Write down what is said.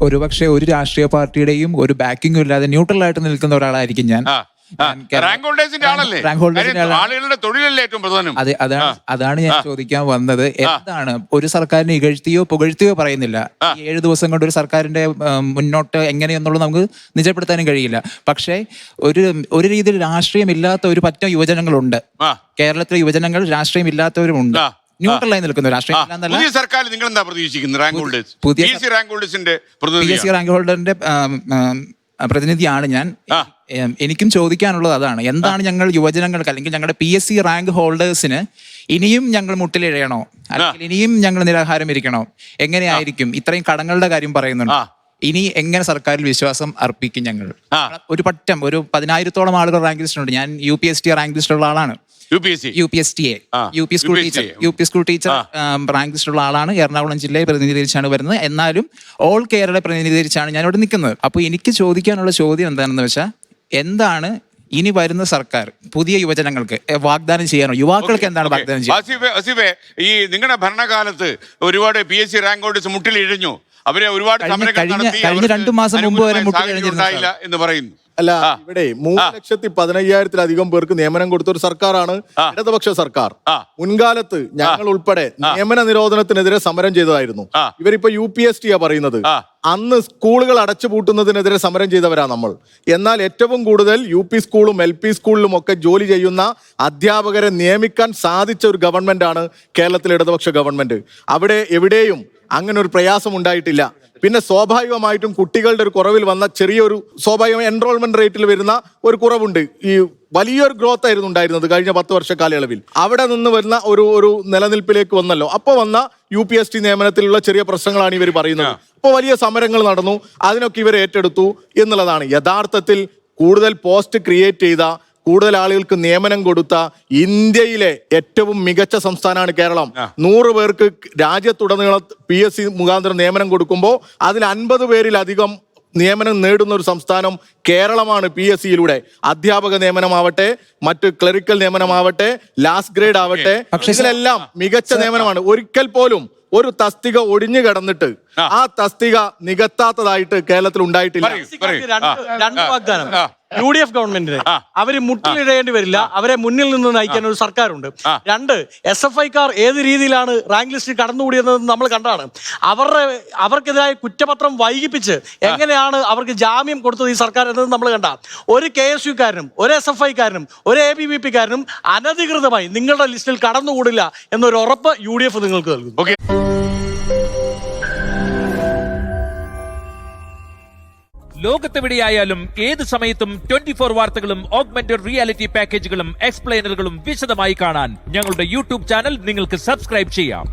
ഒരുപക്ഷെ ഒരു രാഷ്ട്രീയ പാർട്ടിയുടെയും ഒരു ബാക്കിങ്ങും ഇല്ലാതെ ന്യൂട്രൽ ആയിട്ട് നിൽക്കുന്ന ഒരാളായിരിക്കും ഞാൻ. റാങ്ക് ഹോൾഡേഴ്സിന്റെ ആളല്ലേ, ആളുകളുടെ തൊഴിലല്ലേ ഏറ്റവും പ്രധാനം. അതാണ് ഞാൻ ചോദിക്കാൻ വന്നത്. എന്താണ് ഒരു സർക്കാരിനെ ഇകഴ്ത്തിയോ പുകഴ്ത്തിയോ പറയുന്നില്ല. 7 ദിവസം കൊണ്ട് ഒരു സർക്കാരിന്റെ മുന്നോട്ട് എങ്ങനെയെന്നുള്ളത് നമുക്ക് നിജപ്പെടുത്താനും കഴിയില്ല. പക്ഷേ ഒരു രീതിയിൽ രാഷ്ട്രീയമില്ലാത്ത ഒരു പറ്റം യുവജനങ്ങളുണ്ട് കേരളത്തിലെ. യുവജനങ്ങൾ രാഷ്ട്രീയമില്ലാത്തവരുമുണ്ട്, ന്യൂട്രലായി നിൽക്കുന്നു. രാഷ്ട്രീയം പുതിയ സർക്കാർ നിങ്ങൾ എന്താ പ്രതീക്ഷിക്കുന്നത്? റാങ്ക് ഹോൾഡേഴ്സ്, റാങ്ക് ഹോൾഡേഴ്സിന്റെ റാങ്ക് ഹോൾഡറിന്റെ പ്രതിനിധിയാണ് ഞാൻ. എനിക്കും ചോദിക്കാനുള്ളത് അതാണ്. എന്താണ് ഞങ്ങൾ യുവജനങ്ങൾക്ക് അല്ലെങ്കിൽ ഞങ്ങളുടെ PSC റാങ്ക് ഹോൾഡേഴ്സിന് ഇനിയും ഞങ്ങൾ മുട്ടിലിഴയണോ, അല്ലെങ്കിൽ ഇനിയും ഞങ്ങൾ നിരാഹാരം ഇരിക്കണോ? എങ്ങനെയായിരിക്കും? ഇത്രയും കടങ്ങളുടെ കാര്യം പറയുന്നുണ്ട്. ഇനി എങ്ങനെ സർക്കാരിൽ വിശ്വാസം അർപ്പിക്കും ഞങ്ങൾ? ഒരു 10,000-ഓളം ആളുകൾ റാങ്ക് ലിസ്റ്റിലുണ്ട്. ഞാൻ UPST റാങ്ക് ലിസ്റ്റിലുള്ള ആളാണ്. UP സ്കൂൾ ടീച്ചർ റാങ്ക് ലിസ്റ്റിലുള്ള ആളാണ്. എറണാകുളം ജില്ലയെ പ്രതിനിധീകരിച്ചാണ് വരുന്നത്. എന്നാലും ഓൾ കേരള പ്രതിനിധീകരിച്ചാണ് ഞാൻ ഇവിടെ നിൽക്കുന്നത്. അപ്പോൾ എനിക്ക് ചോദിക്കാനുള്ള ചോദ്യം എന്താണെന്ന് വെച്ചാൽ, എന്താണ് ഇനി വരുന്ന സർക്കാർ പുതിയ യുവജനങ്ങൾക്ക് വാഗ്ദാനം ചെയ്യാനോ, യുവാക്കൾക്ക് എന്താണ് വാഗ്ദാനം ചെയ്യുന്നത്? ഈ നിങ്ങളുടെ ഭരണകാലത്ത് ഒരുപാട് PSC റാങ്ക് ഹോൾഡേഴ്സ് മുട്ടിലിഴഞ്ഞു. അവരെ ഒരുപാട് കഴിഞ്ഞ 2 മാസം മുമ്പ് വരെ മുട്ടിലിഴഞ്ഞില്ല എന്ന് പറയുന്നു. അല്ല, ഇവിടെ 3,15,000-ലധികം പേർക്ക് നിയമനം കൊടുത്ത ഒരു സർക്കാരാണ് ഇടതുപക്ഷ സർക്കാർ. മുൻകാലത്ത് ഞങ്ങൾ ഉൾപ്പെടെ നിയമന നിരോധനത്തിനെതിരെ സമരം ചെയ്തതായിരുന്നു. ഇവരിപ്പോ UPST പറയുന്നത്. അന്ന് സ്കൂളുകൾ അടച്ചുപൂട്ടുന്നതിനെതിരെ സമരം ചെയ്തവരാ നമ്മൾ. എന്നാൽ ഏറ്റവും കൂടുതൽ UP സ്കൂളും LP സ്കൂളിലും ഒക്കെ ജോലി ചെയ്യുന്ന അധ്യാപകരെ നിയമിക്കാൻ സാധിച്ച ഒരു ഗവൺമെന്റാണ് കേരളത്തിലെ ഇടതുപക്ഷ ഗവൺമെന്റ്. അവിടെ എവിടെയും അങ്ങനെ ഒരു പ്രയാസം ഉണ്ടായിട്ടില്ല. പിന്നെ സ്വാഭാവികമായിട്ടും കുട്ടികളുടെ ഒരു കുറവിൽ വന്ന ചെറിയൊരു സ്വാഭാവിക എൻറോൾമെന്റ് റേറ്റിൽ വരുന്ന ഒരു കുറവുണ്ട്. ഈ വലിയൊരു ഗ്രോത്ത് ആയിരുന്നു ഉണ്ടായിരുന്നത് കഴിഞ്ഞ 10 വർഷ കാലയളവിൽ. അവിടെ നിന്ന് വരുന്ന ഒരു നിലനിൽപ്പിലേക്ക് വന്നല്ലോ. അപ്പോൾ വന്ന UPST നിയമനത്തിലുള്ള ചെറിയ പ്രശ്നങ്ങളാണ് ഇവർ പറയുന്നത്. അപ്പോൾ വലിയ സമരങ്ങൾ നടന്നു, അതിനൊക്കെ ഇവർ ഏറ്റെടുത്തു എന്നുള്ളതാണ്. യഥാർത്ഥത്തിൽ കൂടുതൽ പോസ്റ്റ് ക്രിയേറ്റ് ചെയ്ത, കൂടുതൽ ആളുകൾക്ക് നിയമനം കൊടുത്ത ഇന്ത്യയിലെ ഏറ്റവും മികച്ച സംസ്ഥാനമാണ് കേരളം. 100 പേർക്ക് രാജ്യത്തുടനീളം PSC മുഖാന്തരം നിയമനം കൊടുക്കുമ്പോൾ അതിൽ 50 പേരിലധികം നിയമനം നേടുന്ന ഒരു സംസ്ഥാനം കേരളമാണ്. PSCയിലൂടെ അധ്യാപക നിയമനമാവട്ടെ, മറ്റ് ക്ലറിക്കൽ നിയമനമാവട്ടെ, ലാസ്റ്റ് ഗ്രേഡ് ആവട്ടെ, ഇതിലെല്ലാം മികച്ച നിയമനമാണ്. ഒരിക്കൽ പോലും ഒരു തസ്തിക ഒഴിഞ്ഞു കിടന്നിട്ട് ആ തസ്തിക നികത്താത്തതായിട്ട് കേരളത്തിൽ ഉണ്ടായിട്ടില്ല. രണ്ട് വാഗ്ദാനം UDF ഗവൺമെന്റിന്. അവര് മുട്ടിലിടേണ്ടി വരില്ല, അവരെ മുന്നിൽ നിന്ന് നയിക്കാൻ ഒരു സർക്കാരുണ്ട്. 2, SFIക്കാർ ഏത് രീതിയിലാണ് റാങ്ക് ലിസ്റ്റിൽ കടന്നുകൂടിയതെന്ന് നമ്മൾ കണ്ടാണ്. അവർക്കെതിരായ കുറ്റപത്രം വൈകിപ്പിച്ച് എങ്ങനെയാണ് അവർക്ക് ജാമ്യം കൊടുത്തത് ഈ സർക്കാർ എന്നത് നമ്മൾ കണ്ട. ഒരു KSUക്കാരനും ഒരു SFIക്കാരനും ഒരു ABVPക്കാരനും അനധികൃതമായി നിങ്ങളുടെ ലിസ്റ്റിൽ കടന്നുകൂടില്ല എന്നൊരു ഉറപ്പ് UDF നിങ്ങൾക്ക് നൽകുന്നു. ലോകത്തെവിടെയായാലും ഏത് സമയത്തും 24 വാർത്തകളും ഓഗ്മെന്റഡ് റിയാലിറ്റി പാക്കേജുകളും എക്സ്പ്ലെയിനറുകളും വിശദമായി കാണാൻ ഞങ്ങളുടെ YouTube ചാനൽ നിങ്ങൾക്ക് സബ്സ്ക്രൈബ് ചെയ്യാം.